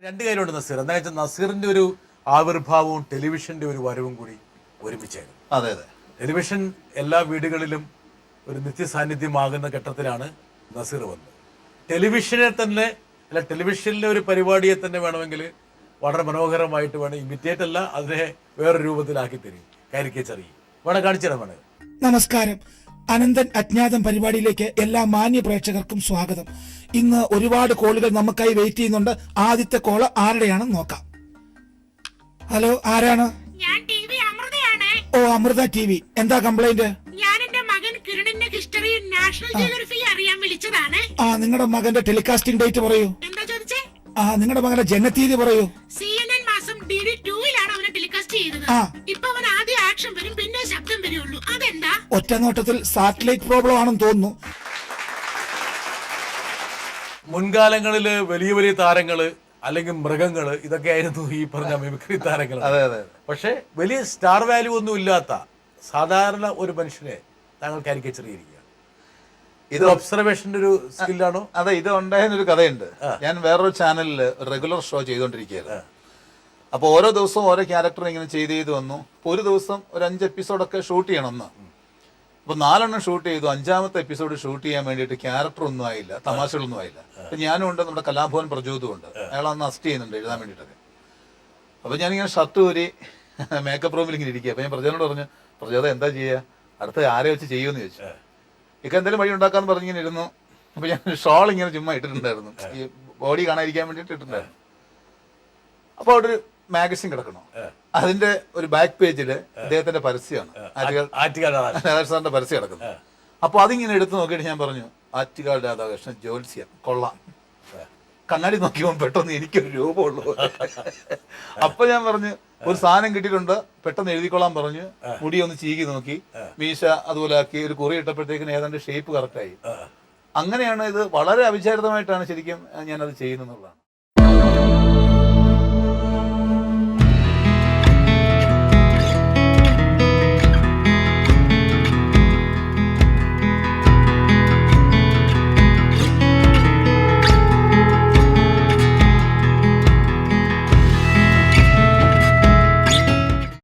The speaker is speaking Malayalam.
രണ്ട് കാര്യമുണ്ട് നസീർ. എന്താ വെച്ചാൽ നസീറിന്റെ ഒരു ആവിർഭാവവും ടെലിവിഷന്റെ ഒരു വരവും കൂടി ഒരുമിച്ചായിരുന്നു. അതെ അതെ. ടെലിവിഷൻ എല്ലാ വീടുകളിലും ഒരു നിത്യസാന്നിധ്യമാകുന്ന ഘട്ടത്തിലാണ് നസീർ വന്നത്. ടെലിവിഷനെ തന്നെ അല്ല, ടെലിവിഷനിലെ ഒരു പരിപാടിയെ തന്നെ വേണമെങ്കിൽ വളരെ മനോഹരമായിട്ട് വേണം, ഇമിറ്റേറ്റ് അല്ല, അതിനെ വേറൊരു രൂപത്തിലാക്കി തരും. കാരിക്കേച്ചർ വേണം, കാണിച്ചു തരാൻ വേണം. നമസ്കാരം. അനന്തൻ അജ്ഞാതം പരിപാടിയിലേക്ക് എല്ലാ മാന്യ പ്രേക്ഷകർക്കും സ്വാഗതം. ഇന്ന് ഒരുപാട് കോളുകൾ നമുക്കായി വെയിറ്റ് ചെയ്യുന്നുണ്ട്. ആദ്യത്തെ കോള് ആരുടെയാണെന്ന് നോക്കാം. ഹലോ, ആരാണ്? ഞാൻ TV അമൃതയാണ്. ഓ, അമൃത TV. എന്താ കംപ്ലൈന്റ്? ഞാൻ എന്റെ മകൻ കിരണിന്റെ ഹിസ്റ്ററി നാഷണൽ ജിയോഗ്രഫി അറിയാൻ വിളിച്ചതാണ്. നിങ്ങളുടെ മകന്റെ ടെലികാസ്റ്റിംഗ് ഡേറ്റ് പറയൂ. എന്താ ചോദിച്ചേ? നിങ്ങളുടെ മകന്റെ ജനതീയതി പറയൂ. CNN മാസം DD2-ലാണ് അവനെ ടെലികാസ്റ്റ് ചെയ്തത്. ഇപ്പൊ അവൻ ആദ്യം ആക്ഷൻ വരും, പിന്നെ ശബ്ദം വരുള്ളൂ. അതെന്താ? ഒറ്റ നോട്ടത്തിൽ സാറ്റലൈറ്റ് പ്രോബ്ലം ആണെന്ന് തോന്നുന്നു. മുൻകാലങ്ങളില് വലിയ വലിയ താരങ്ങള് അല്ലെങ്കിൽ മൃഗങ്ങള് ഇതൊക്കെ ആയിരുന്നു ഈ പറഞ്ഞ മിമിക്രി താരങ്ങൾ. അതെ അതെ. പക്ഷെ വലിയ സ്റ്റാർ വാല്യൂ ഒന്നും ഇല്ലാത്ത സാധാരണ ഒരു മനുഷ്യനെ താങ്കൾ കാരിക്കേച്ചർ ചെയ്തിരിക്കുക. ഇത് ഒബ്സർവേഷന്റെ ഒരു സ്കില്ലാണോ? അതെ, ഇത് ഉണ്ടായിരുന്നൊരു കഥയുണ്ട്. ഞാൻ വേറൊരു ചാനലിൽ റെഗുലർ ഷോ ചെയ്തുകൊണ്ടിരിക്കുകയായിരുന്നു. അപ്പോൾ ഓരോ ദിവസവും ഓരോ ക്യാരക്ടർ ഇങ്ങനെ ചെയ്ത് വന്നു. അപ്പോൾ ഒരു ദിവസം ഒരു 5 എപ്പിസോഡൊക്കെ ഷൂട്ട് ചെയ്യണം എന്ന്. അപ്പോൾ 4 ഷൂട്ട് ചെയ്തു. 5ാമത്തെ എപ്പിസോഡ് ഷൂട്ട് ചെയ്യാൻ വേണ്ടിയിട്ട് ക്യാരക്ടർ ഒന്നും ആയില്ല, തമാശകളൊന്നും ആയില്ല. അപ്പം ഞാനും ഉണ്ട്, നമ്മുടെ കലാഭവൻ പ്രചോദവും ഉണ്ട്. അയാൾ അന്ന് അസിസ്റ്റ് ചെയ്യുന്നുണ്ട് എഴുതാൻ വേണ്ടിയിട്ടൊക്കെ. അപ്പോൾ ഞാനിങ്ങനെ ഷർട്ട് ഊരി മേക്കപ്പ് റൂമിൽ ഇങ്ങനെ ഇരിക്കുക. അപ്പോൾ ഞാൻ പ്രചോദനോട് പറഞ്ഞു, പ്രചോദ എന്താ ചെയ്യുക, അടുത്ത ആരെ വെച്ച് ചെയ്യുമെന്ന് ചോദിച്ചു. ഇക്ക എന്തെങ്കിലും വഴി ഉണ്ടാക്കാന്ന് പറഞ്ഞിങ്ങനെ ഇരുന്നു. അപ്പോൾ ഞാൻ ഷോൾ ഇങ്ങനെ ചുമ്മാ ഇട്ടിട്ടുണ്ടായിരുന്നു, ഈ ബോഡി കാണാതിരിക്കാൻ വേണ്ടിയിട്ട് ഇട്ടിട്ടുണ്ടായിരുന്നു. അപ്പോൾ അവിടെ ഒരു മാഗസിൻ കിടക്കണോ, അതിന്റെ ഒരു ബാക്ക് പേജില് ഇദ്ദേഹത്തിന്റെ പരസ്യമാണ്, സാറിന്റെ പരസ്യം കിടക്കുന്നത്. അപ്പൊ അതിങ്ങനെ എടുത്തു നോക്കിയിട്ട് ഞാൻ പറഞ്ഞു, ആറ്റുകാൽ രാധാകൃഷ്ണൻ ജ്യോത്സ്യം കൊള്ളാം. കണ്ണാടി നോക്കിയപ്പോൾ പെട്ടെന്ന് എനിക്കൊരു രൂപമുള്ളൂ. അപ്പൊ ഞാൻ പറഞ്ഞു, ഒരു സാധനം കിട്ടിയിട്ടുണ്ട്, പെട്ടെന്ന് എഴുതിക്കൊള്ളാൻ പറഞ്ഞു. മുടി ഒന്ന് ചീകി നോക്കി, മീശ അതുപോലെ ആക്കി, ഒരു കുറി ഇട്ടപ്പോഴത്തേക്കിന് ഏതാണ്ട് ഷേപ്പ് കറക്റ്റായി. അങ്ങനെയാണ് ഇത് വളരെ അവിചാരിതമായിട്ടാണ് ശരിക്കും ഞാനത് ചെയ്യുന്നതാണ്.